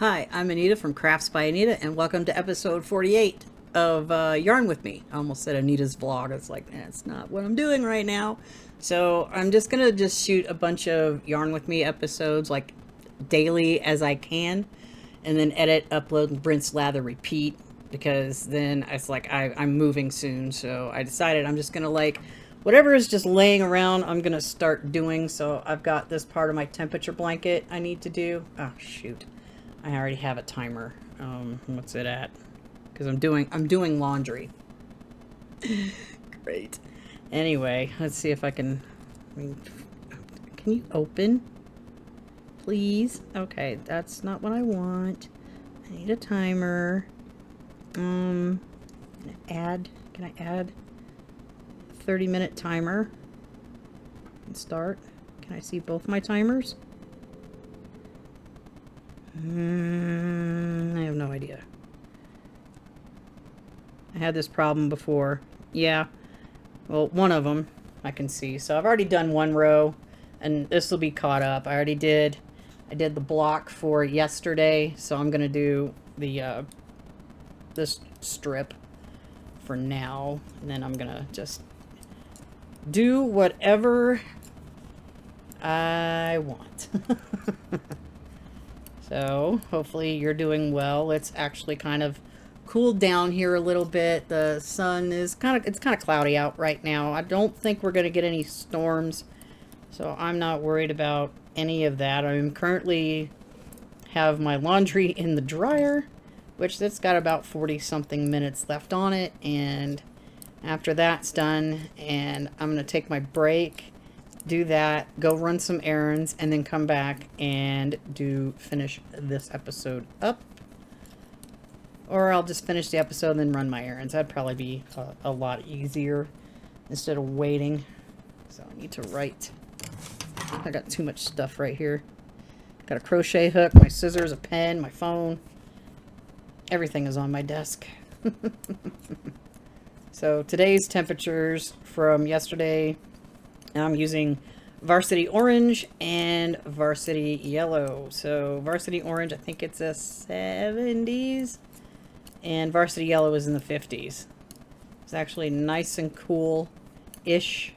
Hi, I'm Anita from Crafts by Anita, and welcome to episode 48 of Yarn With Me. I almost said Anita's vlog. It's like, that's not what I'm doing right now. So I'm just going to shoot a bunch of Yarn With Me episodes, like daily as I can, and then edit, upload, rinse, lather, repeat, because then it's like I'm moving soon. So I decided I'm just going to whatever is just laying around, I'm going to start doing. So I've got this part of my temperature blanket I need to do. Oh, shoot. I already have a timer. What's it at? Because I'm doing laundry. Great. Anyway, let's see if I can you open? Please? Okay, that's not what I want. I need a timer. Can I add a 30-minute timer? And start. Can I see both my timers? I have no idea. I had this problem before. Yeah. Well, one of them I can see. So I've already done one row, and this will be caught up. I did the block for yesterday, so I'm gonna do the this strip for now, and then I'm gonna just do whatever I want. So hopefully you're doing well. It's actually kind of cooled down here a little bit. The sun is kind of cloudy out right now. I don't think we're going to get any storms, so I'm not worried about any of that. I'm currently have my laundry in the dryer, which it's got about 40 something minutes left on it, and after that's done, and I'm going to take my break, do that, go run some errands, and then come back and finish this episode up. Or I'll just finish the episode and then run my errands. That'd probably be a lot easier instead of waiting. So I need to write. I got too much stuff right here. Got a crochet hook, my scissors, a pen, my phone. Everything is on my desk. So today's temperatures from yesterday, I'm using Varsity Orange and Varsity Yellow. So Varsity Orange, I think it's a 70s, and Varsity Yellow is in the 50s. It's actually nice and cool-ish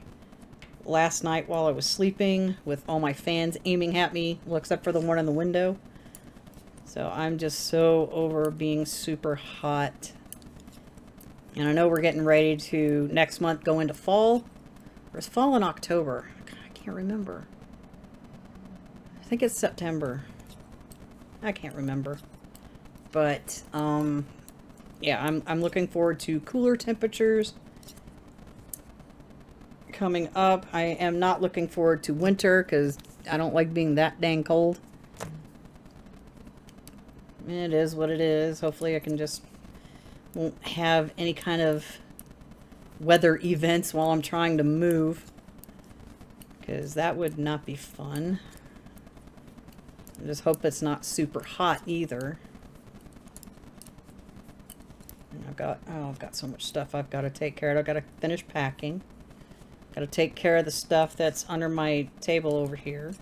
last night while I was sleeping with all my fans aiming at me, well, except for the one in the window. So I'm just so over being super hot. And I know we're getting ready to next month go into fall. Or is fall in October? I can't remember. I think it's September. I can't remember. But, yeah, I'm looking forward to cooler temperatures coming up. I am not looking forward to winter because I don't like being that dang cold. It is what it is. Hopefully I can just won't have any kind of weather events while I'm trying to move, because that would not be fun. I just hope it's not super hot either. And I've got so much stuff I've got to take care of. I've got to finish packing. Got to take care of the stuff that's under my table over here.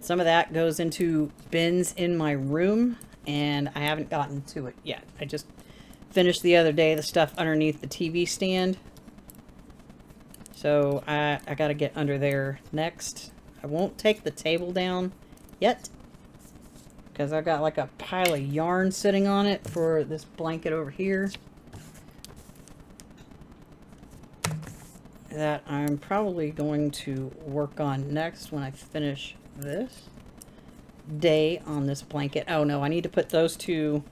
Some of that goes into bins in my room, and I haven't gotten to it yet. I just finished the other day the stuff underneath the TV stand. So I got to get under there next. I won't take the table down yet, because I've got like a pile of yarn sitting on it for this blanket over here that I'm probably going to work on next when I finish this day on this blanket. Oh no, I need to put those two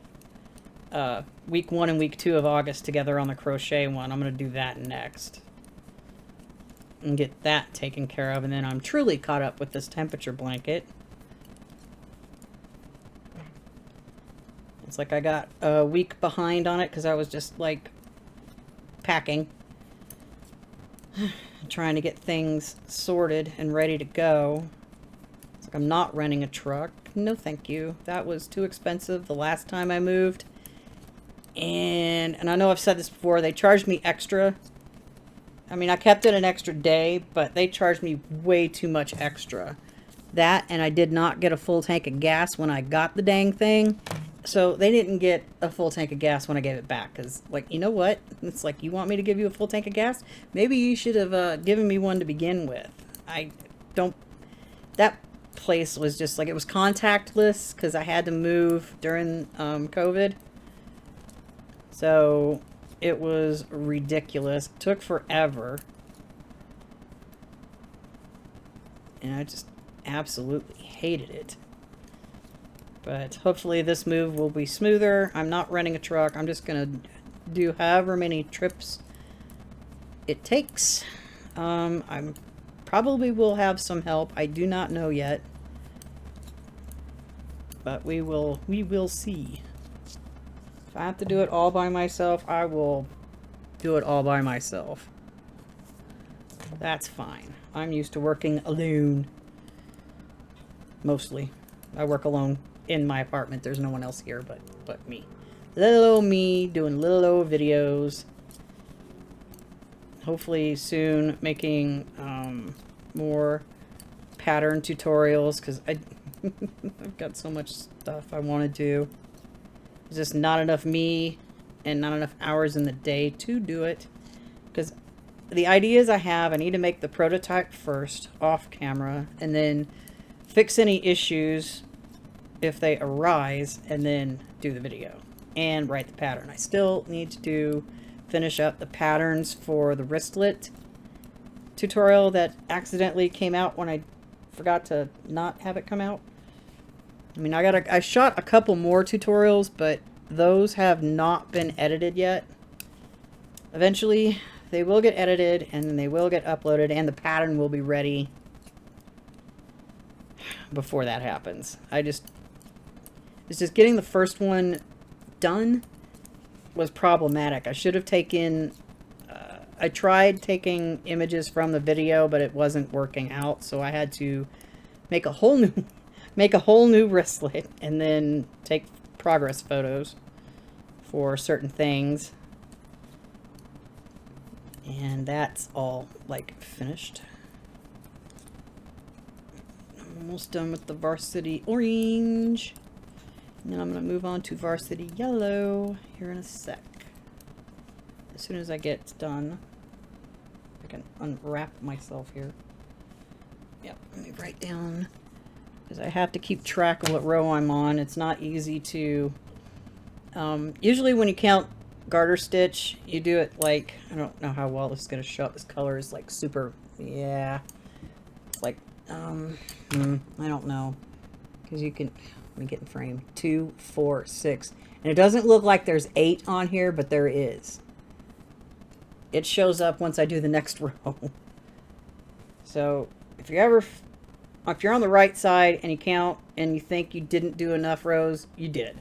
week 1 and week 2 of August together on the crochet one. I'm going to do that next and get that taken care of, and then I'm truly caught up with this temperature blanket. It's like I got a week behind on it because I was just like packing, trying to get things sorted and ready to go. It's like I'm not renting a truck. No thank you. That was too expensive the last time I moved. And I know I've said this before, they charged me extra. I mean, I kept it an extra day, but they charged me way too much extra That, and I did not get a full tank of gas when I got the dang thing. So they didn't get a full tank of gas when I gave it back. Because, like, you know what? It's like, you want me to give you a full tank of gas? Maybe you should have given me one to begin with. I don't... That place was just, like, it was contactless because I had to move during COVID. So it was ridiculous. It took forever. And I just absolutely hated it. But hopefully this move will be smoother. I'm not renting a truck. I'm just going to do however many trips it takes. I'm probably will have some help. I do not know yet. But we will see. If I have to do it all by myself, I will do it all by myself. That's fine. I'm used to working alone. Mostly. I work alone in my apartment. There's no one else here but me. Little old me doing little old videos. Hopefully soon making more pattern tutorials because I've got so much stuff I want to do. There's just not enough me and not enough hours in the day to do it. Because the ideas I have, I need to make the prototype first off camera and then fix any issues if they arise and then do the video and write the pattern. I still need to finish up the patterns for the wristlet tutorial that accidentally came out when I forgot to not have it come out. I mean, I shot a couple more tutorials, but those have not been edited yet. Eventually they will get edited and then they will get uploaded and the pattern will be ready before that happens. It's just getting the first one done was problematic. I should have taken I tried taking images from the video, but it wasn't working out, so I had to make a whole new wristlet and then take progress photos for certain things. And that's all, like, finished. I'm almost done with the varsity orange. And then I'm going to move on to varsity yellow here in a sec. As soon as I get done. I can unwrap myself here. Yep, let me write down. Because I have to keep track of what row I'm on. It's not easy to... usually when you count garter stitch, you do it like... I don't know how well this is going to show up. This color is like super... Yeah. It's like... I don't know. Because you can... Let me get in frame. 2, 4, 6. And it doesn't look like there's 8 on here, but there is. It shows up once I do the next row. So, if you're on the right side and you count and you think you didn't do enough rows, you did.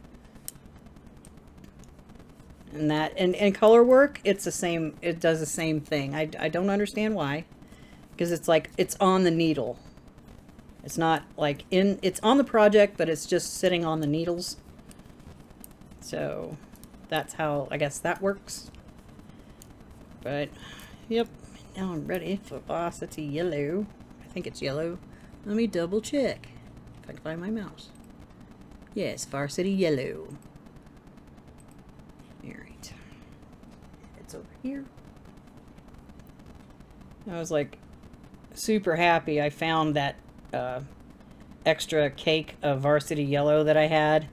And that, and color work, it's the same, it does the same thing. I don't understand why. Because it's like, it's on the needle. It's not like it's on the project, but it's just sitting on the needles. So that's how I guess that works. But yep, now I'm ready for varsity yellow. I think it's yellow. Let me double check if I can find my mouse. Yes, varsity yellow. Alright. It's over here. I was like super happy I found that extra cake of varsity yellow that I had,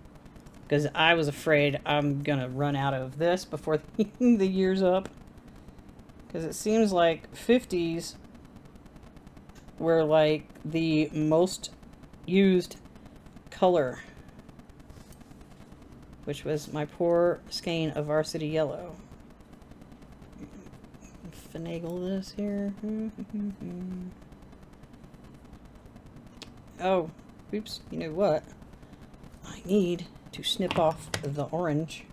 because I was afraid I'm gonna run out of this before the year's up, because it seems like 50s were like the most used color, which was my poor skein of varsity yellow. Finagle this here. Oh, oops, you know what? I need to snip off the orange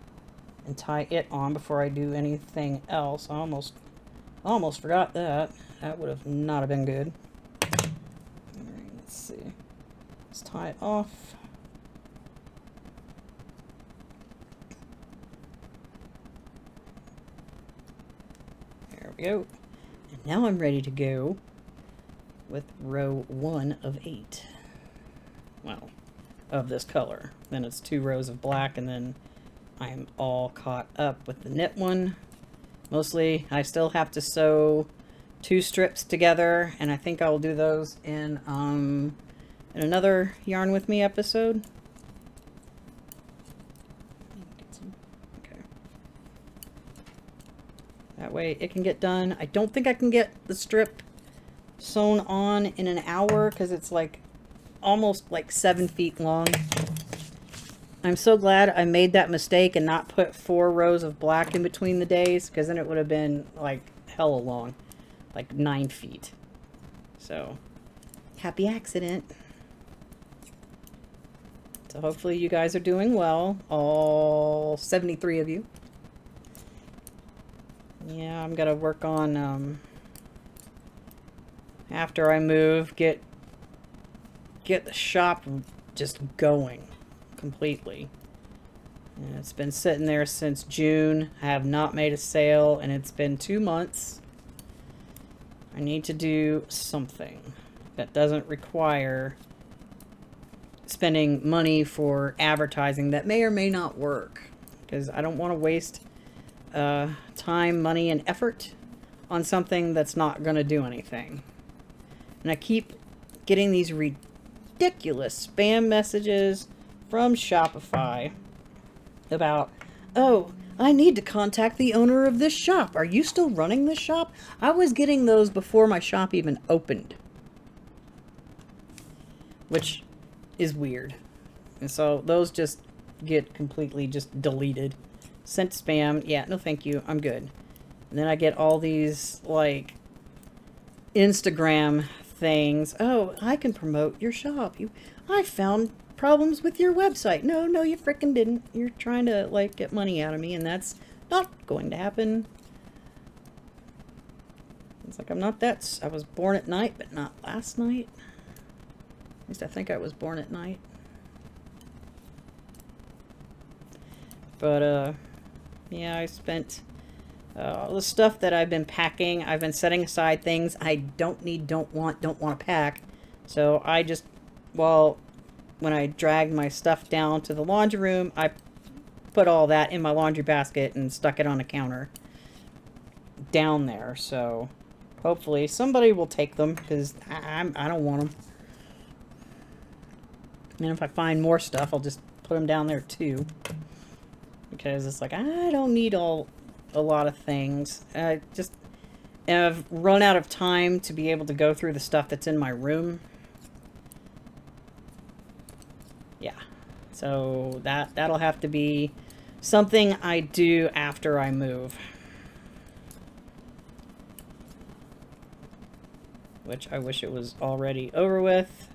and tie it on before I do anything else. I almost forgot that. That would have not have been good. Alright, let's see. Let's tie it off. There we go. And now I'm ready to go with row 1 of 8. of this color. Then it's 2 rows of black, and then I'm all caught up with the knit one. Mostly, I still have to sew 2 strips together, and I think I'll do those in another Yarn With Me episode. Okay. That way it can get done. I don't think I can get the strip sewn on in an hour because it's like almost like 7 feet long. I'm so glad I made that mistake and not put 4 rows of black in between the days, because then it would have been like hella long, like 9 feet. So, happy accident. So hopefully you guys are doing well, all 73 of you. Yeah, I'm gonna work on, after I move, get the shop just going completely. And it's been sitting there since June. I have not made a sale, and it's been 2 months. I need to do something that doesn't require spending money for advertising that may or may not work, because I don't want to waste time, money, and effort on something that's not going to do anything. And I keep getting these ridiculous spam messages from Shopify about, oh, I need to contact the owner of this shop. Are you still running this shop? I was getting those before my shop even opened, which is weird. And so those just get completely just deleted. Sent spam. Yeah, no thank you. I'm good. And then I get all these like Instagram things. Oh, I can promote your shop. I found problems with your website. No, you frickin' didn't. You're trying to like get money out of me, and that's not going to happen. It's like I'm not that. I was born at night, but not last night. At least I think I was born at night. But yeah, I spent all the stuff that I've been packing. I've been setting aside things I don't need, don't want to pack. So I just, well, when I dragged my stuff down to the laundry room, I put all that in my laundry basket and stuck it on a counter down there. So hopefully somebody will take them, because I don't want them. And if I find more stuff, I'll just put them down there too. Because it's like, I don't need a lot of things. I've run out of time to be able to go through the stuff that's in my room. Yeah. So that'll have to be something I do after I move. Which I wish it was already over with.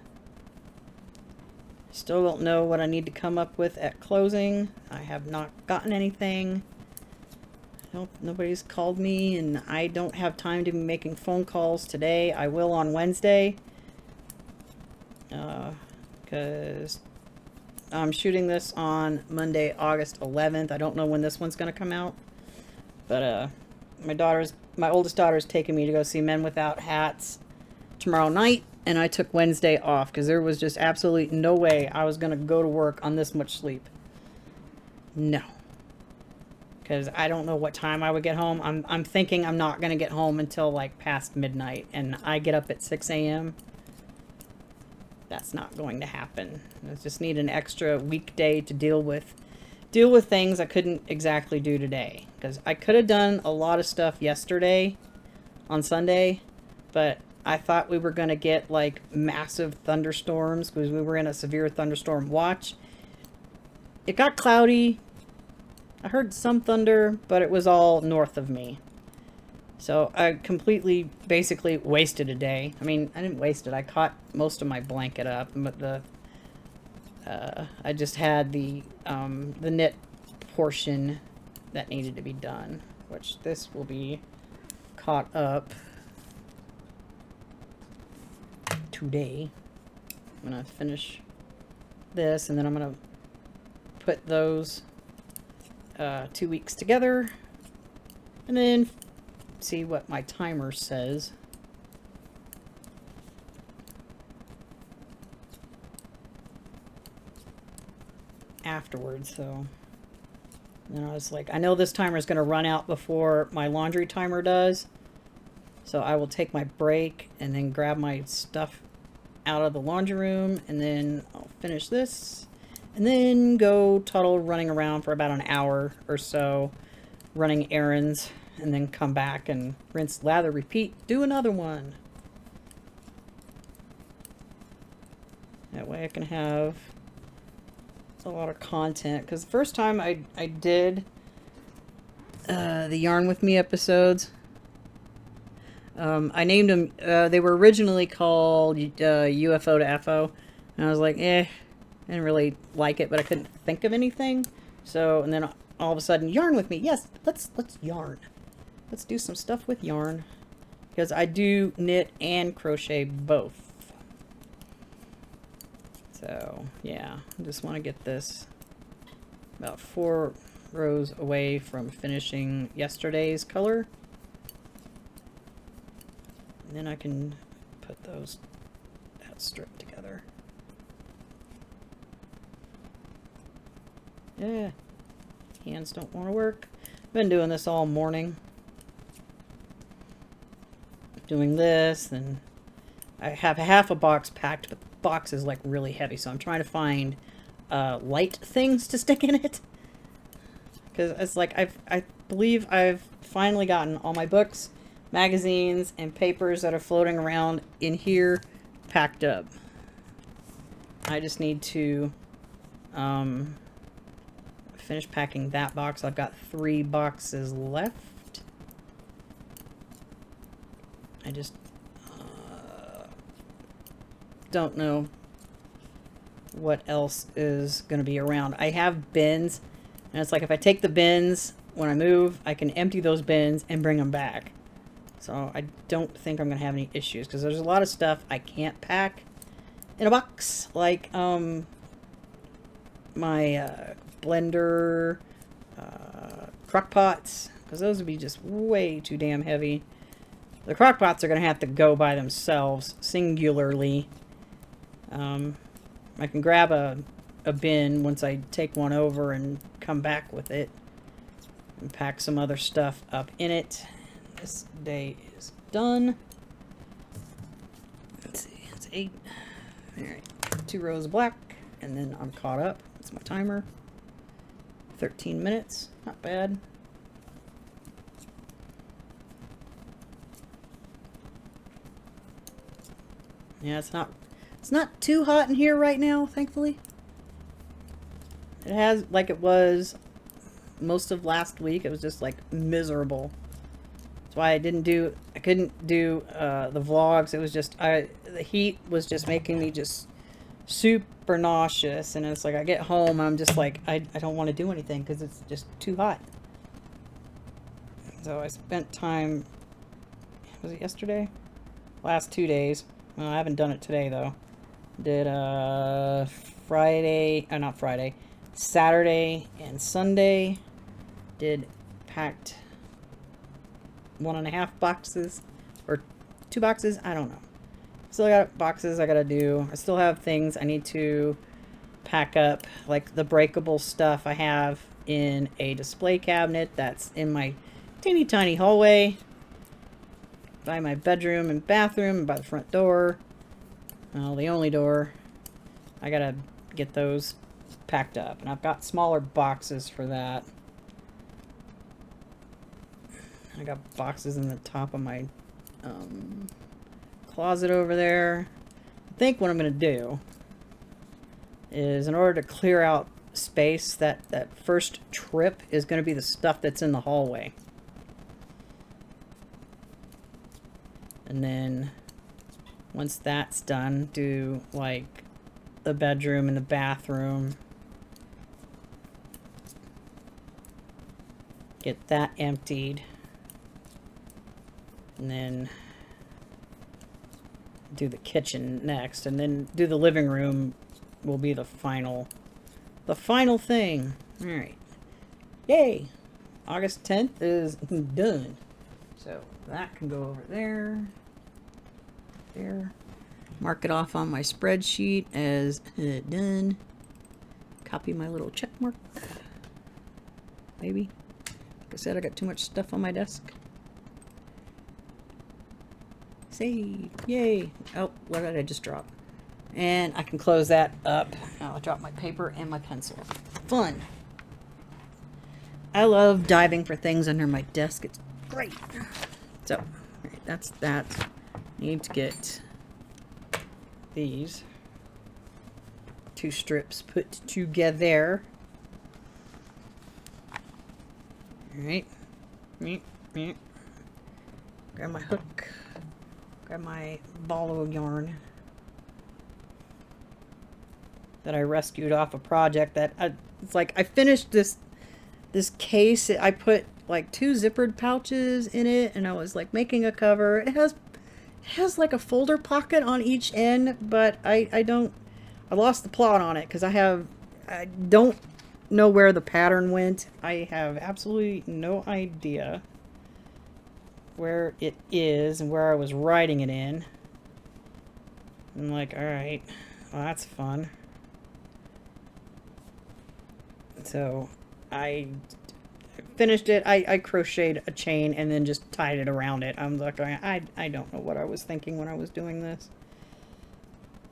Still don't know what I need to come up with at closing. I have not gotten anything. Nope, nobody's called me, and I don't have time to be making phone calls today. I will on Wednesday. Because I'm shooting this on Monday, August 11th. I don't know when this one's going to come out. But my oldest daughter's taking me to go see Men Without Hats tomorrow night. And I took Wednesday off because there was just absolutely no way I was going to go to work on this much sleep. No. Because I don't know what time I would get home. I'm thinking I'm not going to get home until like past midnight. And I get up at 6 a.m. That's not going to happen. I just need an extra weekday to deal with things I couldn't exactly do today. Because I could have done a lot of stuff yesterday on Sunday. But I thought we were going to get like massive thunderstorms because we were in a severe thunderstorm watch. It got cloudy. I heard some thunder, but it was all north of me. So I completely, basically wasted a day. I mean, I didn't waste it. I caught most of my blanket up, but I just had the knit portion that needed to be done, which this will be caught up today. I'm gonna finish this, and then I'm gonna put those 2 weeks together, and then see what my timer says. afterwards. So then I was like, I know this timer is going to run out before my laundry timer does. So I will take my break and then grab my stuff out of the laundry room, and then I'll finish this and then go toddle running around for about an hour or so running errands, and then come back and rinse, lather, repeat, do another one. That way I can have a lot of content, because the first time I did the Yarn With Me episodes, I named them, they were originally called UFO to FO, and I was like, I didn't really like it, but I couldn't think of anything. So, and then all of a sudden, Yarn With Me, yes, let's yarn. Let's do some stuff with yarn, because I do knit and crochet both. So, yeah, I just want to get this about 4 rows away from finishing yesterday's color. And then I can put that strip together. Yeah, hands don't want to work. I've been doing this all morning. Doing this, and I have half a box packed, but the box is like really heavy, so I'm trying to find light things to stick in it. Because it's like, I believe I've finally gotten all my books, magazines, and papers that are floating around in here packed up. I just need to finish packing that box. I've got 3 boxes left. I just don't know what else is going to be around. I have bins, and it's like if I take the bins when I move, I can empty those bins and bring them back. So I don't think I'm going to have any issues, because there's a lot of stuff I can't pack in a box, like my blender, crock pots, because those would be just way too damn heavy. The crock pots are going to have to go by themselves, singularly. I can grab a bin once I take one over and come back with it, and pack some other stuff up in it. This day is done. Let's see, it's 8. Alright, 2 rows of black, and then I'm caught up. That's my timer. 13 minutes, not bad. Yeah, it's not too hot in here right now, thankfully. It has, like it was most of last week, it was just like miserable. That's why I couldn't do the vlogs. It was just, the heat was just making me just super nauseous, and it's like I get home, I'm just like, I don't want to do anything because it's just too hot. So I spent time, was it yesterday? Last 2 days. Well, I haven't done it today though. Did Friday, not Friday, Saturday and Sunday. Did packed 1.5 boxes or 2 boxes, I don't know. Still got boxes I gotta do. I still have things I need to pack up, like the breakable stuff I have in a display cabinet that's in my teeny tiny hallway by my bedroom and bathroom and by the front door. Well, the only door. I gotta get those packed up, and I've got smaller boxes for that. I got boxes in the top of my closet over there. I think what I'm gonna do is, in order to clear out space, that first trip is gonna be the stuff that's in the hallway. And then once that's done, do like the bedroom and the bathroom. Get that emptied. And then do the kitchen next. And then do the living room will be the final thing. Alright. Yay! August 10th is done. So that can go over there. There. Mark it off on my spreadsheet as done. Copy my little check mark. Maybe. Like I said, I got too much stuff on my desk. Save. Yay. Oh, what did I just drop? And I can close that up. I'll drop my paper and my pencil. Fun. I love diving for things under my desk. It's great. So, that's that. Need to get these 2 strips put together. Alright. Grab my hook. Grab my ball of yarn that I rescued off a project that it's like I finished this case. I put like 2 zippered pouches in it, and I was like making a cover. It has like a folder pocket on each end, but I lost the plot on it because I don't know where the pattern went. I have absolutely no idea where it is and where I was writing it in. I'm like, alright, well, that's fun. So I finished it. I crocheted a chain and then just tied it around it. I'm like, I don't know what I was thinking when I was doing this.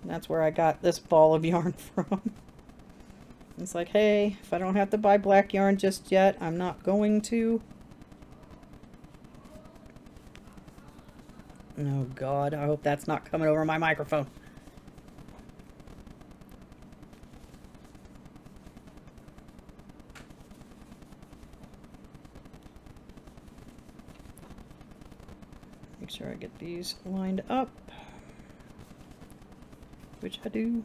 And that's where I got this ball of yarn from. It's like, hey, if I don't have to buy black yarn just yet, I'm not going to. Oh God, I hope that's not coming over my microphone. Make sure I get these lined up, which I do.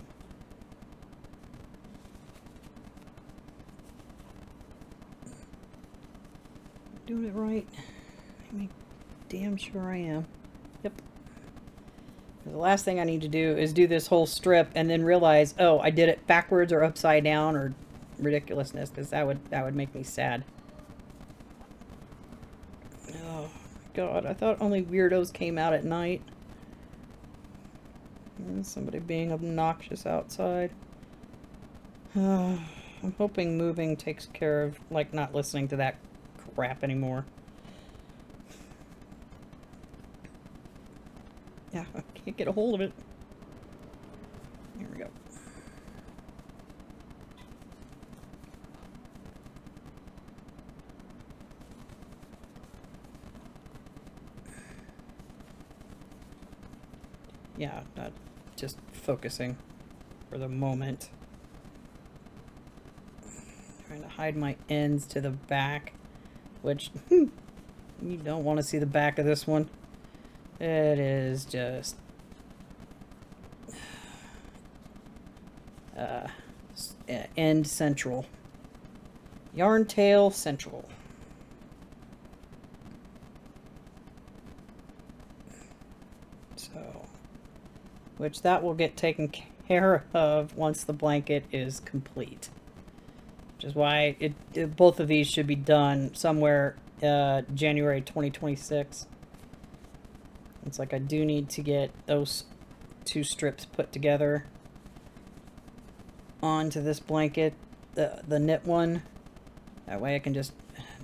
Doing it right. Make damn sure I am. Yep. The last thing I need to do is do this whole strip and then realize, oh, I did it backwards or upside down or ridiculousness, because that would make me sad. Oh God, I thought only weirdos came out at night. And somebody being obnoxious outside. I'm hoping moving takes care of, like, not listening to that crap anymore. Yeah, I can't get a hold of it. Here we go. Yeah, not just focusing for the moment. Trying to hide my ends to the back, which you don't want to see the back of this one. It is just end central. Yarn tail central. So, which that will get taken care of once the blanket is complete. Which is why both of these should be done somewhere January 2026. It's like I do need to get those 2 strips put together onto this blanket, the knit one. That way I can just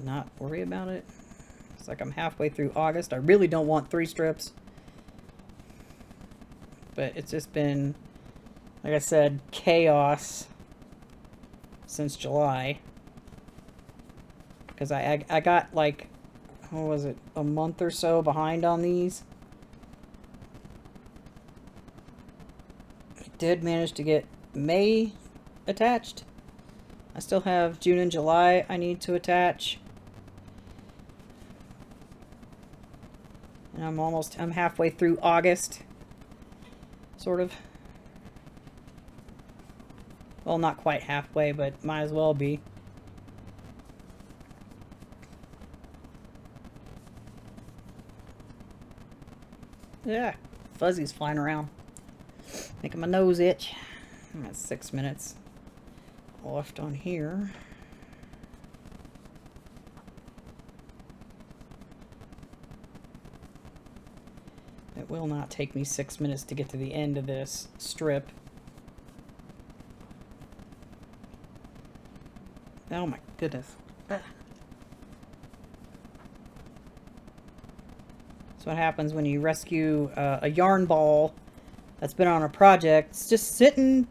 not worry about it. It's like I'm halfway through August. I really don't want 3 strips. But it's just been, like I said, chaos since July. Because I got like, what was it, a month or so behind on these. I did manage to get May attached. I still have June and July I need to attach. And I'm halfway through August. Sort of. Well, not quite halfway, but might as well be. Yeah, fuzzies flying around. Making my nose itch. That's 6 minutes left on here. It will not take me 6 minutes to get to the end of this strip. Oh my goodness. That's what happens when you rescue a yarn ball that's been on a project. It's just sitting,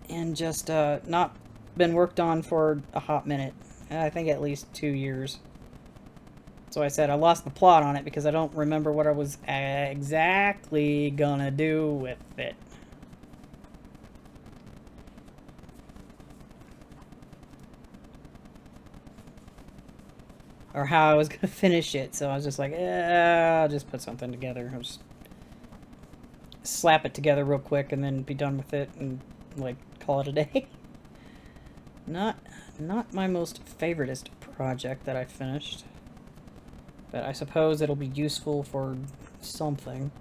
and just not been worked on for a hot minute. I think at least 2 years. So I said I lost the plot on it because I don't remember what I was exactly gonna do with it. Or how I was gonna finish it. So I was just like, I'll just put something together. I'll just slap it together real quick and then be done with it and like call it a day. Not my most favoritist project that I finished. But I suppose it'll be useful for something.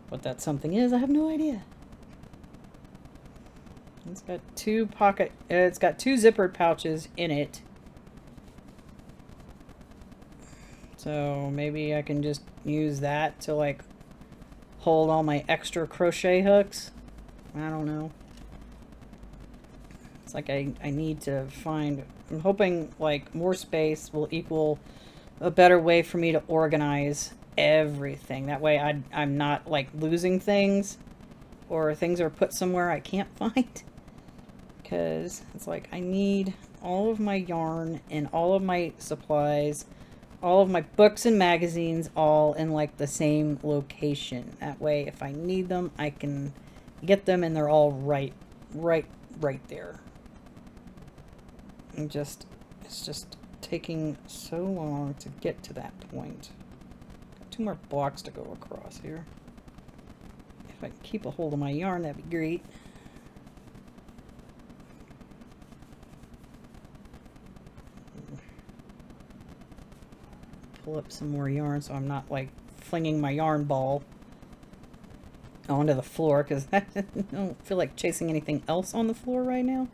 What that something is, I have no idea. It's got two zippered pouches in it. So maybe I can just use that to like hold all my extra crochet hooks. I don't know. It's like I need to find, I'm hoping like more space will equal a better way for me to organize everything. That way I'm not like losing things or things are put somewhere I can't find. Because it's like I need all of my yarn and all of my supplies, all of my books and magazines all in like the same location. That way if I need them, I can get them and they're all right there. And it's just taking so long to get to that point. Got 2 more blocks to go across here. If I can keep a hold of my yarn, that'd be great. Pull up some more yarn so I'm not like flinging my yarn ball onto the floor, because I don't feel like chasing anything else on the floor right now.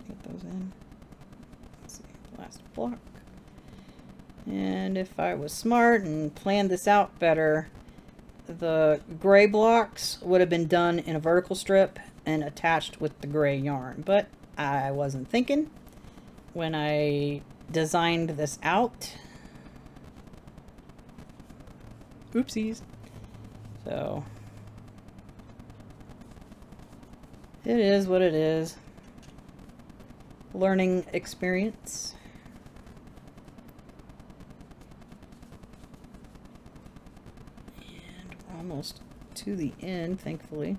Get those in. Let's see, last block. And if I was smart and planned this out better, the gray blocks would have been done in a vertical strip and attached with the gray yarn, but I wasn't thinking when I designed this out. Oopsies. So it is what it is. Learning experience. Almost to the end, thankfully.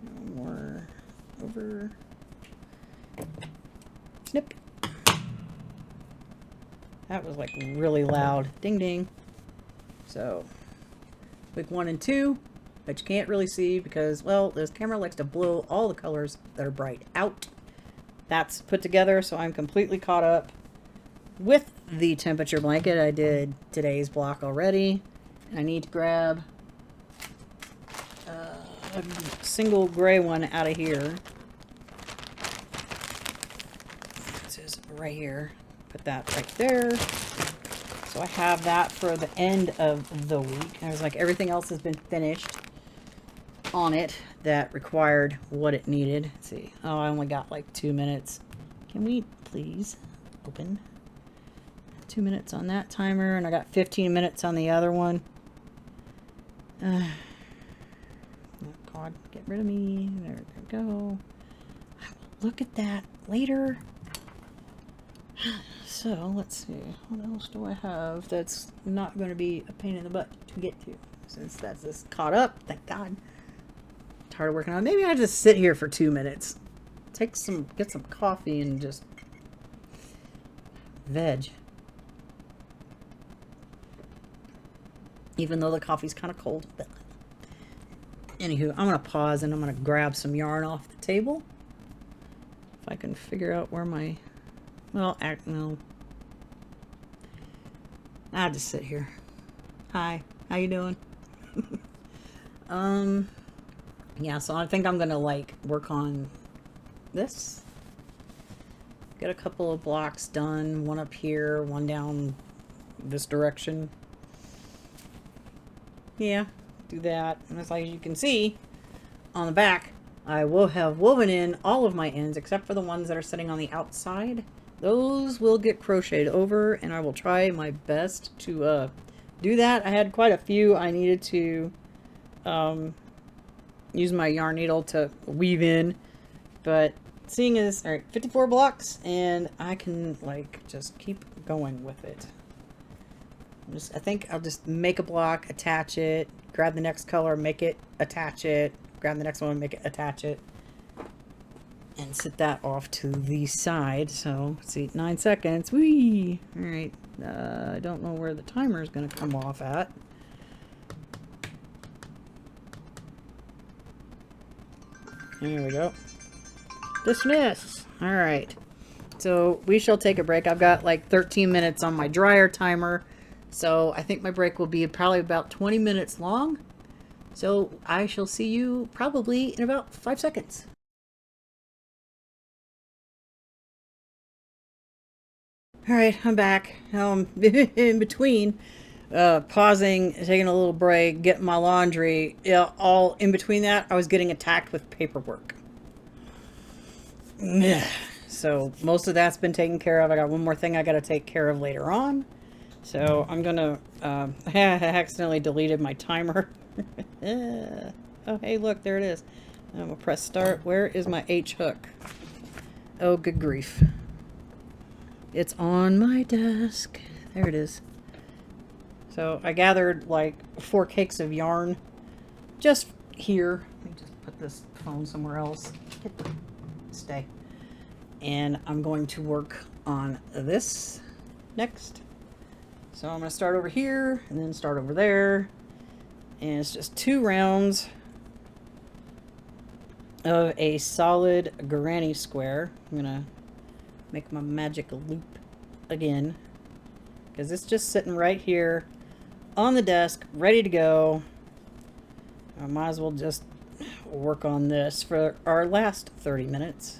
No more over. Snip. That was like really loud. Ding ding. So, week 1 and 2, but you can't really see because, well, this camera likes to blow all the colors that are bright out. That's put together, so I'm completely caught up with the temperature blanket. I did today's block already. I need to grab a single gray one out of here. This is right here. Put that right there. So I have that for the end of the week. I was like, everything else has been finished on it that required what it needed. Let's see. Oh, I only got like 2 minutes. Can we please open? 2 minutes on that timer, and I got 15 minutes on the other one. Oh God, get rid of me. There we go. I will look at that later. So, let's see. What else do I have that's not going to be a pain in the butt to get to? Since that's just caught up, thank God. I'm tired of working on it. Maybe I just sit here for 2 minutes. Get some coffee and just veg. Even though the coffee's kind of cold. But anywho, I'm going to pause and I'm going to grab some yarn off the table. If I can figure out where my... Well, no. I'll just sit here. Hi, how you doing? Yeah, so I think I'm going to like work on this. get a couple of blocks done, one up here, one down this direction. Yeah, do that. And as you can see on the back, I will have woven in all of my ends except for the ones that are sitting on the outside. Those will get crocheted over, and I will try my best to do that. I had quite a few I needed to use my yarn needle to weave in, but seeing as, all right, 54 blocks, and I can just keep going with it. I think I'll just make a block, attach it, grab the next color, make it, attach it, grab the next one, make it, attach it, and set that off to the side. So, let's see, 9 seconds. Whee! Alright, I don't know where the timer is going to come off at. There we go. Dismiss! Alright, so we shall take a break. I've got like 13 minutes on my dryer timer. So I think my break will be probably about 20 minutes long. So I shall see you probably in about 5 seconds. All right, I'm back. In between pausing, taking a little break, getting my laundry, all in between that, I was getting attacked with paperwork. So most of that's been taken care of. I got one more thing I got to take care of later on. So I'm gonna, I accidentally deleted my timer. Oh, hey, look, there it is. I'm gonna press start. Where is my H hook? Oh, good grief. It's on my desk. There it is. So I gathered like 4 cakes of yarn just here. Let me just put this phone somewhere else. Stay. And I'm going to work on this next. So I'm going to start over here and then start over there. And it's just 2 rounds of a solid granny square. I'm going to make my magic loop again, because it's just sitting right here on the desk, ready to go. I might as well just work on this for our last 30 minutes.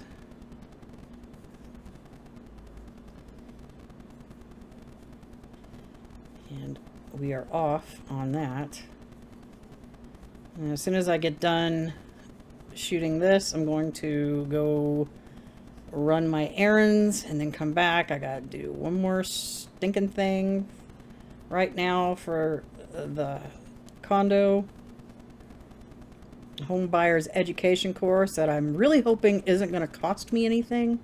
And we are off on that. And as soon as I get done shooting this, I'm going to go run my errands and then come back. I gotta do one more stinking thing right now for the condo home buyers education course that I'm really hoping isn't going to cost me anything,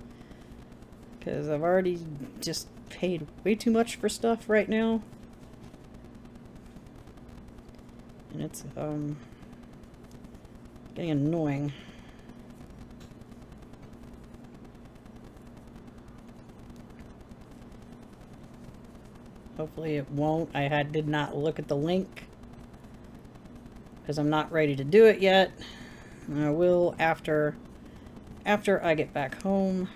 because I've already just paid way too much for stuff right now, and it's getting annoying. Hopefully it won't. I did not look at the link because I'm not ready to do it yet. I will after I get back home.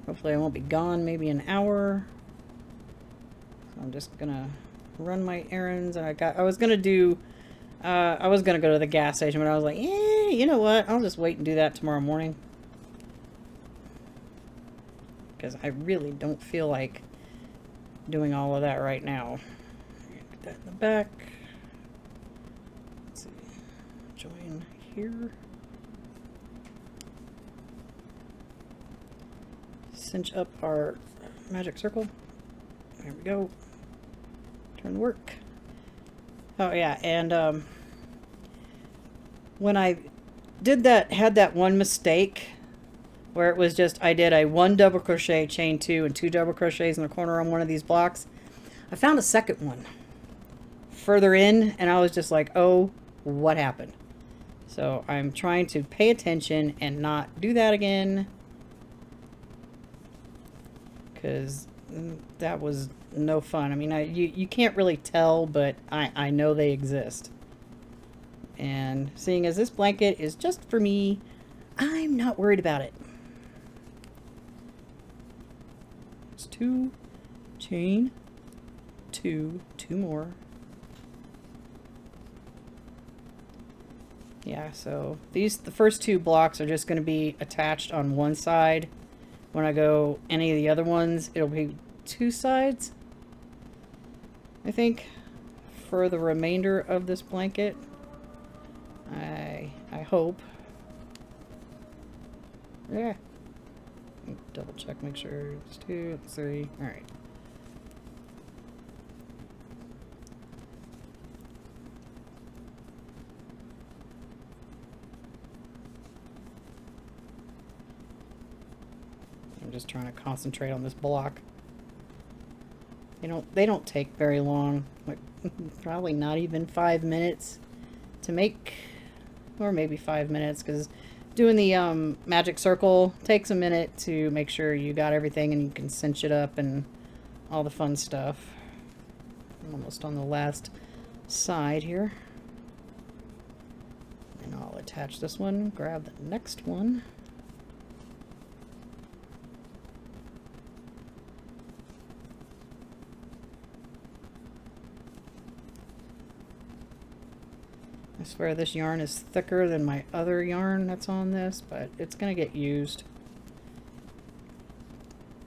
Hopefully I won't be gone maybe an hour. So I'm just gonna run my errands. And I was gonna go to the gas station, but I was like, you know what? I'll just wait and do that tomorrow morning, because I really don't feel like doing all of that right now. Get that in the back. Let's see. Join here. Cinch up our magic circle. There we go. Turn to work. Oh yeah, and when I did that, had that one mistake where it was just, I did a 1 double crochet, chain 2, and 2 double crochets in the corner on one of these blocks. I found a second one further in, and I was just like, oh, what happened? So I'm trying to pay attention and not do that again, because that was no fun. I mean, you can't really tell, but I know they exist. And seeing as this blanket is just for me, I'm not worried about it. 2, chain 2, 2 more. Yeah, so the first 2 blocks are just going to be attached on one side, When I go any of the other ones, it'll be 2 sides, I think, for the remainder of this blanket. I hope. Yeah. Double check, make sure it's 2, 3. All right. I'm just trying to concentrate on this block. They don't take very long, like probably not even 5 minutes to make, or maybe 5 minutes, because doing the magic circle takes a minute to make sure you got everything and you can cinch it up and all the fun stuff. I'm almost on the last side here. And I'll attach this one, grab the next one. I swear this yarn is thicker than my other yarn that's on this, but it's going to get used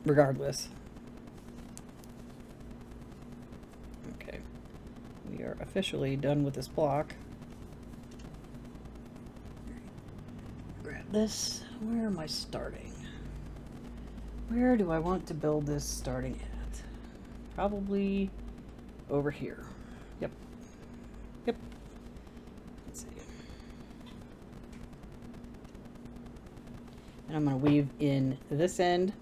regardless. Okay, we are officially done with this block. Grab this. Where am I starting? Where do I want to build this starting at? Probably over here. Yep. Yep. Let's see. And I'm going to weave in this end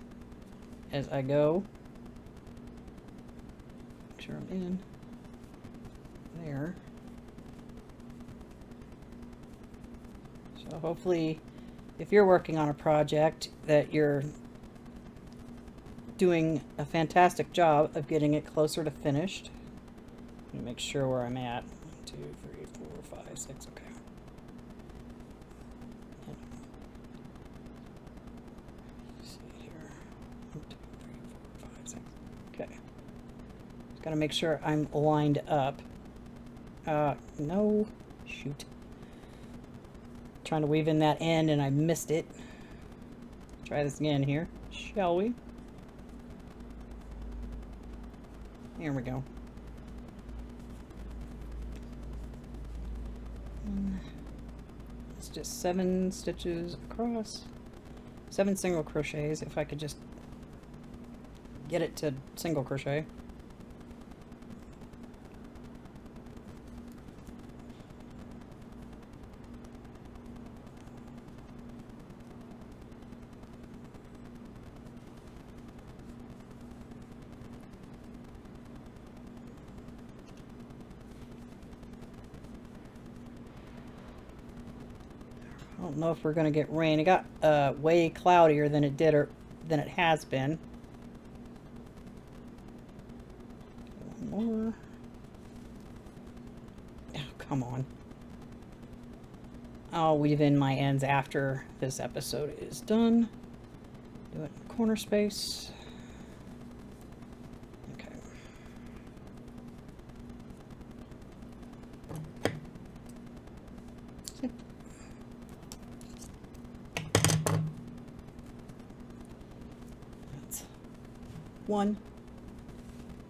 as I go. Make sure I'm in there. So hopefully, if you're working on a project, that you're doing a fantastic job of getting it closer to finished. Let me make sure where I'm at. 1, 2, 3, 4, 5, 6. Okay. Let's see here. 1, 2, 3, 4, 5, 6. Okay. Just gotta make sure I'm lined up. No. Shoot. Trying to weave in that end and I missed it. Try this again here, shall we? Here we go. It's just 7 stitches across. 7 single crochets, if I could just get it to single crochet. I don't know if we're going to get rain. It got way cloudier than it did, or than it has been. One more. Oh, come on. I'll weave in my ends after this episode is done. Do it in the corner space. Okay. That's one.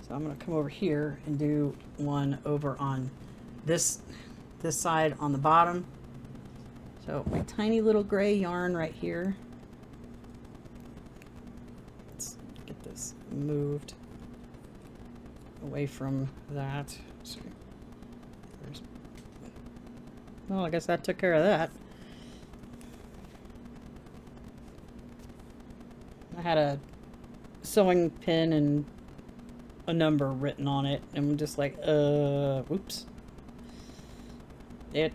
So I'm going to come over here and do one over on this side on the bottom. So my tiny little gray yarn right here. Let's get this moved away from that. So well, I guess that took care of that. I had a sewing pin and a number written on it, and I'm just like, whoops. It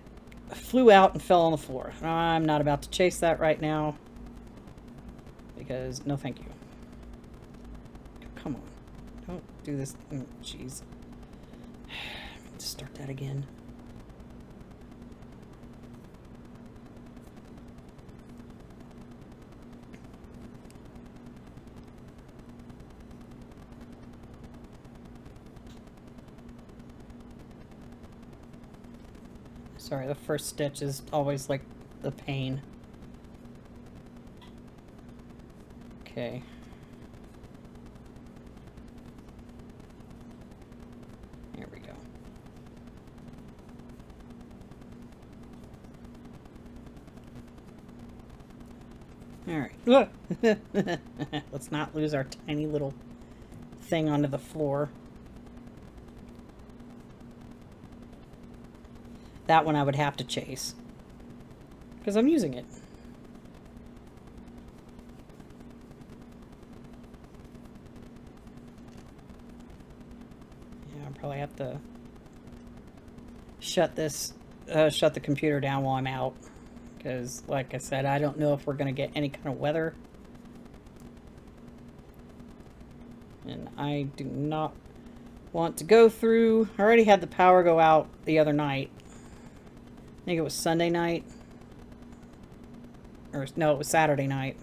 flew out and fell on the floor. I'm not about to chase that right now, because no thank you. Come on. Don't do this. Jeez. Just start that again. Sorry, the first stitch is always like the pain. Okay. There we go. Alright. Let's not lose our tiny little thing onto the floor. That one I would have to chase, because I'm using it. Yeah, I'll probably have to shut the computer down while I'm out, because like I said, I don't know if we're going to get any kind of weather. And I do not want to go through. I already had the power go out the other night. I think it was Sunday night. Or no, it was Saturday night.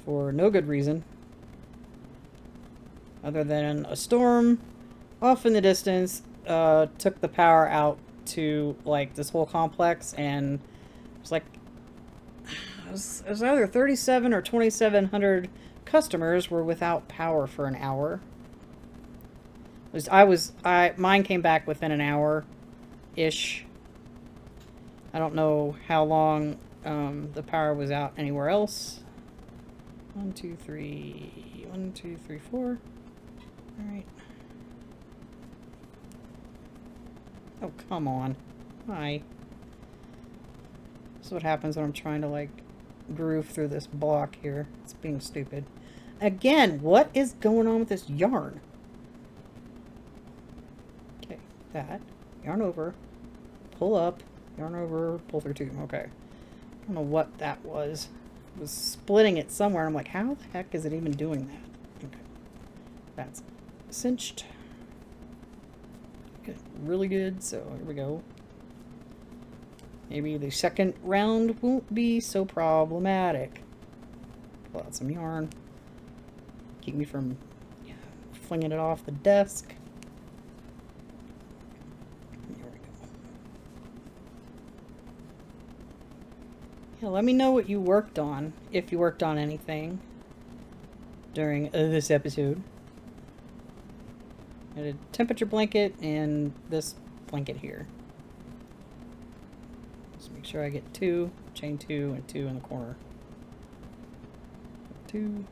For no good reason. Other than a storm off in the distance took the power out to like this whole complex, and it was like it was either 37 or 2,700 customers were without power for an hour. Mine came back within an hour ish. I don't know how long the power was out anywhere else. 1, 2, 3, 1, 2, 3, 4. All right. Oh, come on. Hi. This is what happens when I'm trying to, like, groove through this block here. It's being stupid. Again, what is going on with this yarn? Okay, that. Yarn over. Pull up. Yarn over. Pull through two. Okay. I don't know what that was. It was splitting it somewhere. I'm like, how the heck is it even doing that? Okay. That's cinched. Good. Really good. So here we go. Maybe the second round won't be so problematic. Pull out some yarn. Keep me from flinging it off the desk. There we go. Yeah, let me know what you worked on, if you worked on anything during this episode. I did temperature blanket and this blanket here. Just make sure I get 2, chain 2, and 2 in the corner. 2,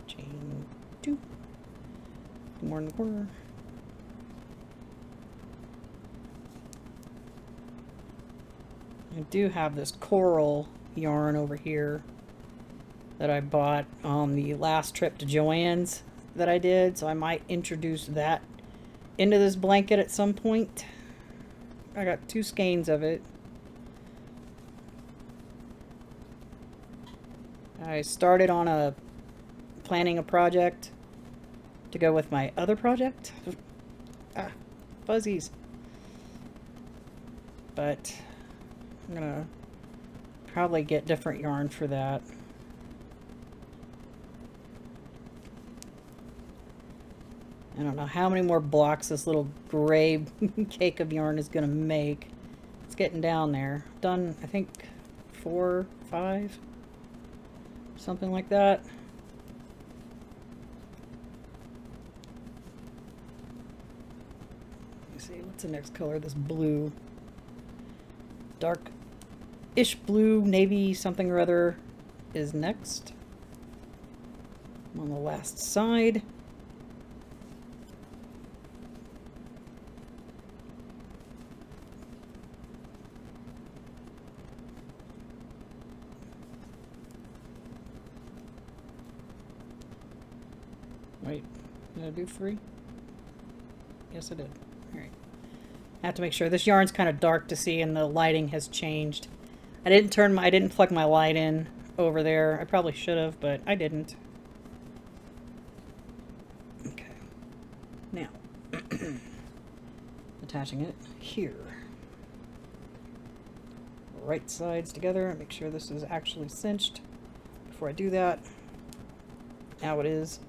chain 2. 2 more in the corner. I do have this coral yarn over here that I bought on the last trip to Joann's that I did, so I might introduce that into this blanket at some point. I got 2 skeins of it. I started on planning a project to go with my other project. Fuzzies. But I'm gonna probably get different yarn for that. I don't know how many more blocks this little gray cake of yarn is gonna make. It's getting down there. Done, I think, 4, 5. Something like that. Let me see, what's the next color? This blue. Dark-ish blue, navy something or other is next. I'm on the last side. Wait, did I do 3? Yes, I did. Alright. I have to make sure. This yarn's kind of dark to see and the lighting has changed. I didn't plug my light in over there. I probably should have, but I didn't. Okay. Now, attaching it here. Right sides together. Make sure this is actually cinched before I do that. Now it is.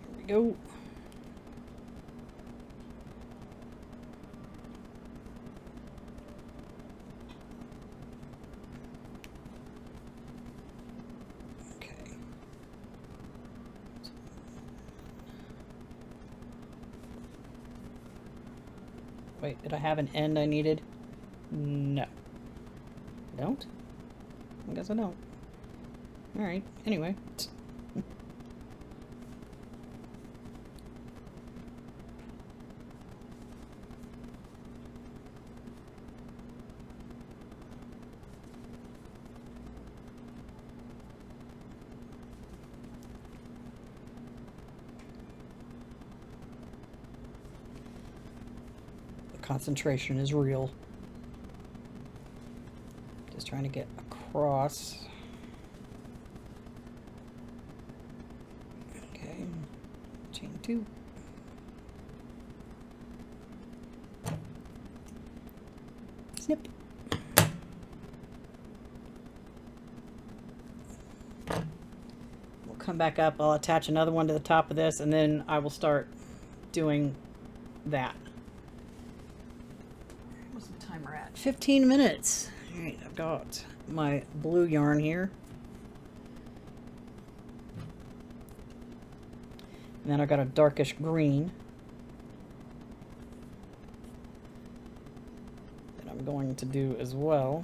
Here we go. Wait, did I have an end I needed? No. I don't? I guess I don't. Alright, anyway. Concentration is real. Just trying to get across. Okay, chain 2. Snip. We'll come back up. I'll attach another one to the top of this, and then I will start doing that. What's the timer at? 15 minutes. All right, I've got my blue yarn here. And then I've got a darkish green that I'm going to do as well.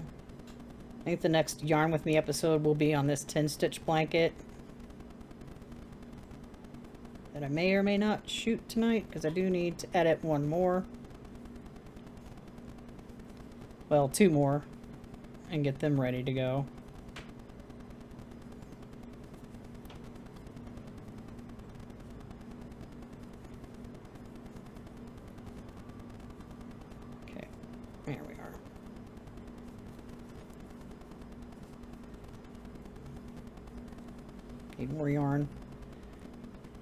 I think the next Yarn With Me episode will be on this 10-stitch blanket that I may or may not shoot tonight, because I do need to edit one more. Well, 2 more, and get them ready to go. Okay, there we are. Need more yarn.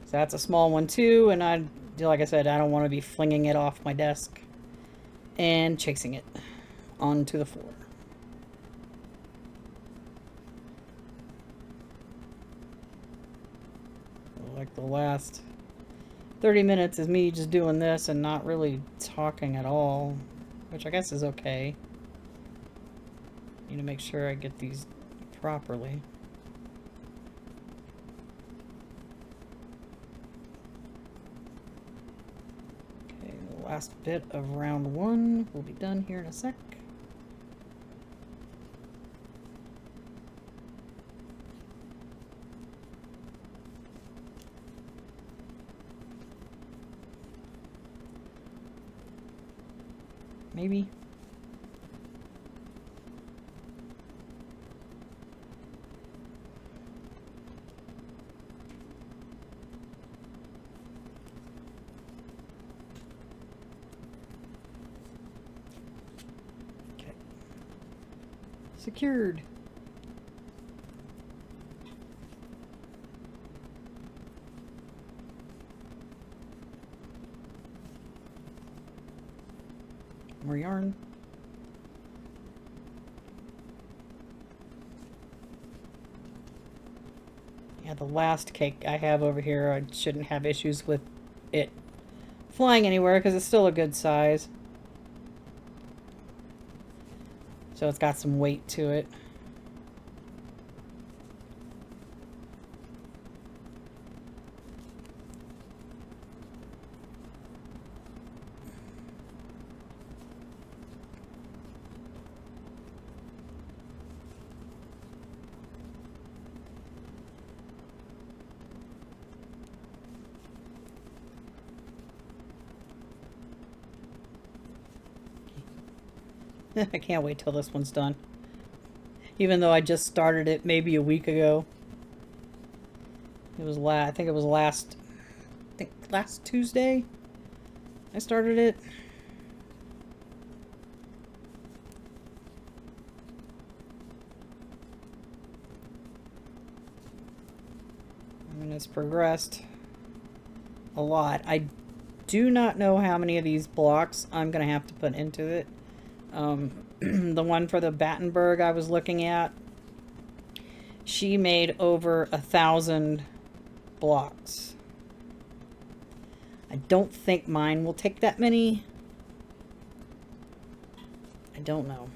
So that's a small one too, and like I said, I don't want to be flinging it off my desk and chasing it onto the floor. Like the last 30 minutes is me just doing this and not really talking at all, which I guess is okay. Need to make sure I get these properly. Okay, the last bit of round 1 will be done here in a sec. Maybe. Okay. Secured. More yarn. Yeah, the last cake I have over here, I shouldn't have issues with it flying anywhere because it's still a good size. So it's got some weight to it. I can't wait till this one's done. Even though I just started it maybe a week ago. It was I think it was last Tuesday I started it. I mean, it's progressed a lot. I do not know how many of these blocks I'm going to have to put into it. The one for the Battenberg I was looking at, she made over 1,000 blocks. I don't think mine will take that many. I don't know.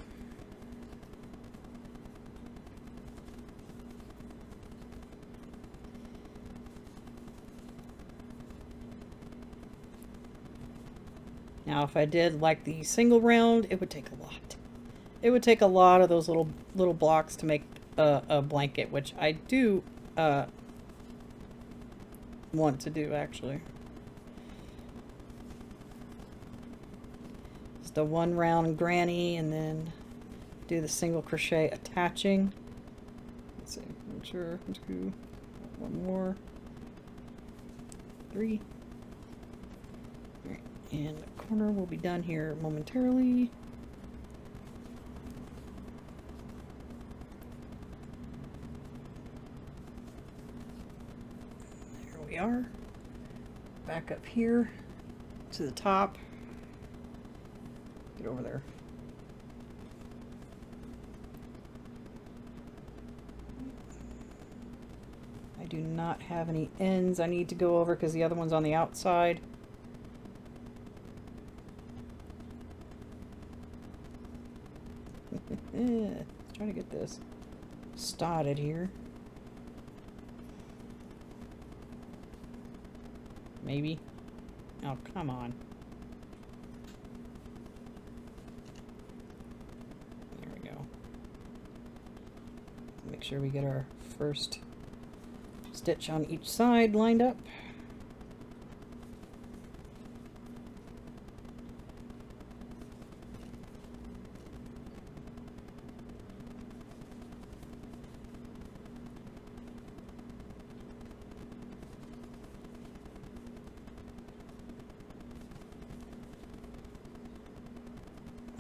Now, if I did like the single round, it would take a lot. It would take a lot of those little blocks to make a blanket, which I do want to do, actually. Just a one round granny, and then do the single crochet attaching. Let's see, make sure, 2, one more, 3. All right, and the corner will be done here momentarily. There we are. Back up here to the top. Get over there. I do not have any ends I need to go over because the other one's on the outside. Let's try to get this started here. Maybe. Oh, come on. There we go. Make sure we get our first stitch on each side lined up.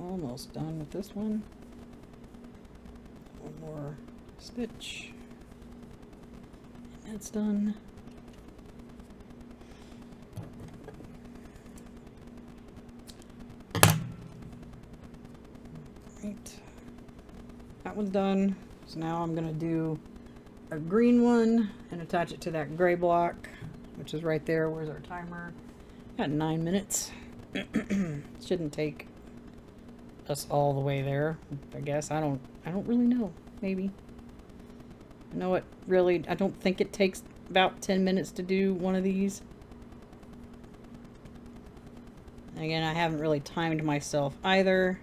Almost done with this one. One more stitch. And that's done. Right. That one's done. So now I'm gonna do a green one and attach it to that gray block, which is right there. Where's our timer? Got 9 minutes. Shouldn't take us all the way there, I guess. I don't really know. Maybe. I know it really, I don't think it takes about 10 minutes to do one of these. And again, I haven't really timed myself either.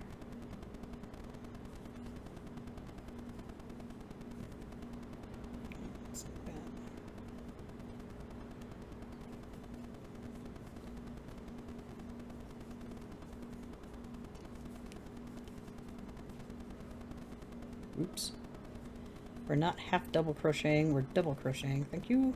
Oops. We're not half double crocheting, we're double crocheting. Thank you.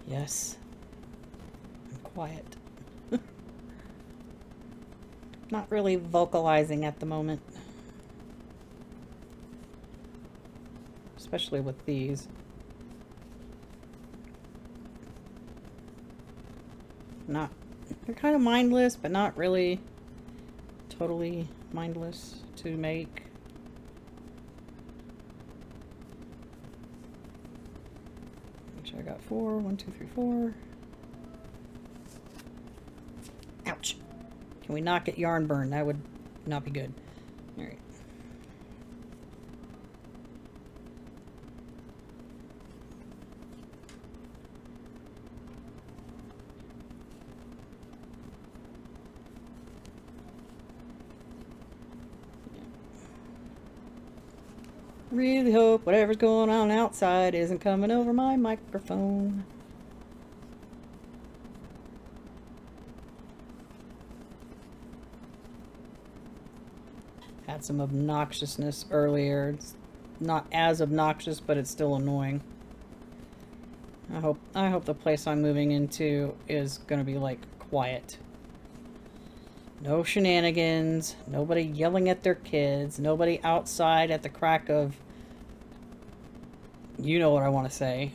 Yes. I'm quiet. Not really vocalizing at the moment. Especially with these. They're kind of mindless, but not really totally mindless to make. I got 4. 1, 2, 3, 4. Ouch. Can we not get yarn burn? That would not be good. All right. Really hope whatever's going on outside isn't coming over my microphone. Had some obnoxiousness earlier. It's not as obnoxious, but it's still annoying. I hope the place I'm moving into is gonna be like quiet. No shenanigans. Nobody yelling at their kids. Nobody outside at the crack of... You know what I want to say.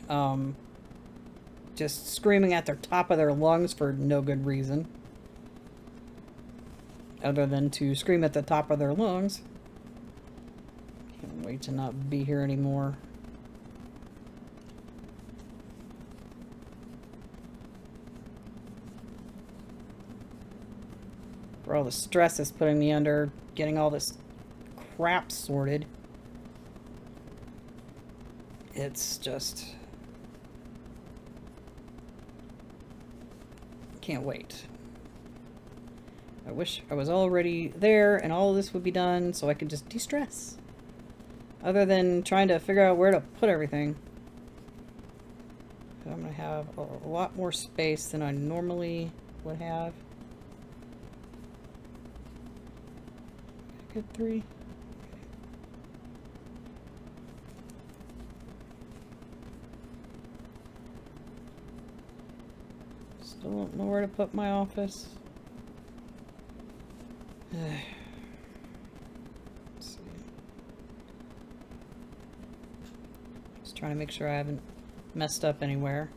Just screaming at the top of their lungs for no good reason. Other than to scream at the top of their lungs. Can't wait to not be here anymore. For all the stress it's putting me under, getting all this crap sorted. It's just... Can't wait. I wish I was already there and all of this would be done so I could just de-stress. Other than trying to figure out where to put everything. I'm going to have a lot more space than I normally would have. Good 3. Still don't know where to put my office. Let's see. Just trying to make sure I haven't messed up anywhere.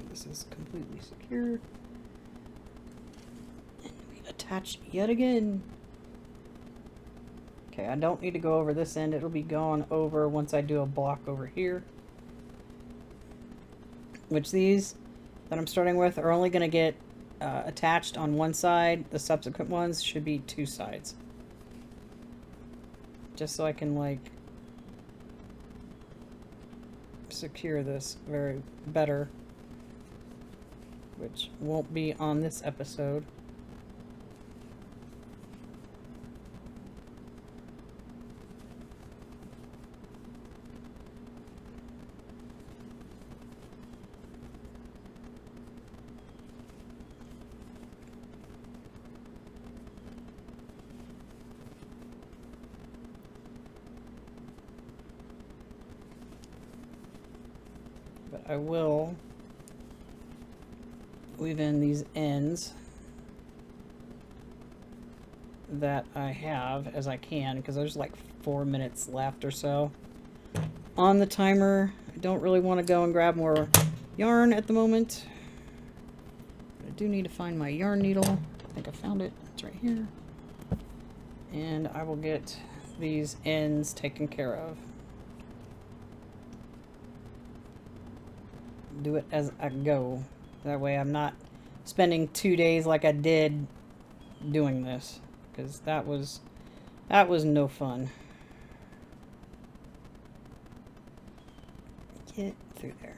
This is completely secure. And we attach yet again. Okay, I don't need to go over this end. It'll be gone over once I do a block over here. Which these that I'm starting with are only going to get attached on one side. The subsequent ones should be 2 sides. Just so I can, like, secure this very better. Which won't be on this episode. But I will weave in these ends that I have as I can, because there's like 4 minutes left or so on the timer. I don't really want to go and grab more yarn at the moment. I do need to find my yarn needle. I think I found it. It's right here. And I will get these ends taken care of. Do it as I go. That way I'm not spending 2 days like I did doing this, because that was no fun. Get through there.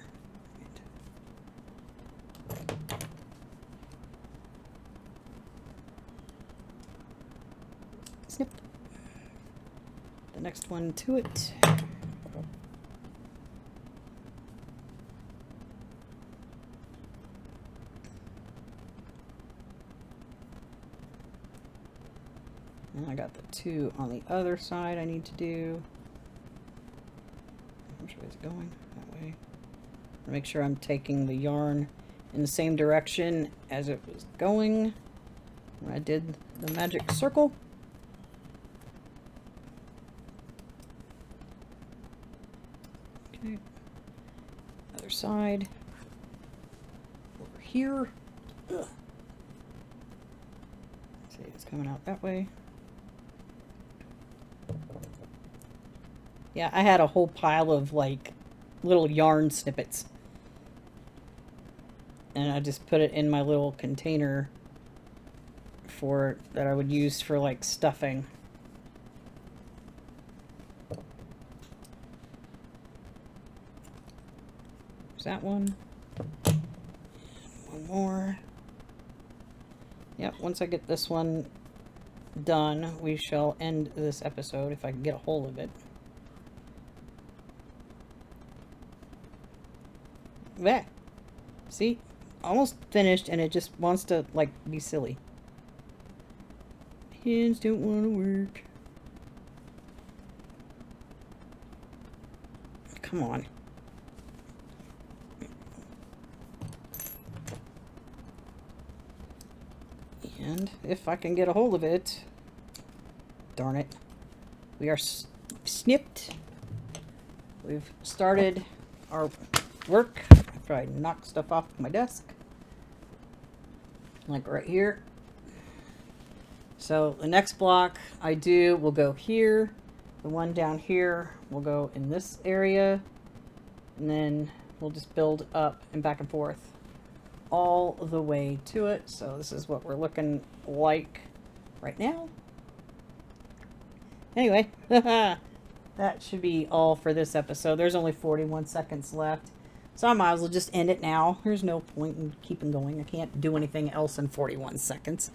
Right. Snip. The next one to it. I got the 2 on the other side I need to do. Which way is it going? That way. Make sure I'm taking the yarn in the same direction as it was going when I did the magic circle. Okay. Other side. Over here. Ugh. See, it's coming out that way. Yeah, I had a whole pile of, like, little yarn snippets. And I just put it in my little container that I would use for, like, stuffing. There's that one. And one more. Yep, once I get this one done, we shall end this episode if I can get a hold of it. There. See? Almost finished, and it just wants to, like, be silly. Hands don't want to work. Come on. And if I can get a hold of it, darn it, we are snipped. We've started our work after I knock stuff off my desk, like right here. So the next block I do will go here. The one down here will go in this area, and then we'll just build up and back and forth all the way to it. So this is what we're looking like right now. Anyway, that should be all for this episode. There's only 41 seconds left, so I might as well just end it now. There's no point in keeping going. I can't do anything else in 41 seconds.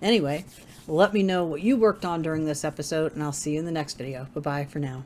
Anyway, let me know what you worked on during this episode, and I'll see you in the next video. Bye-bye for now.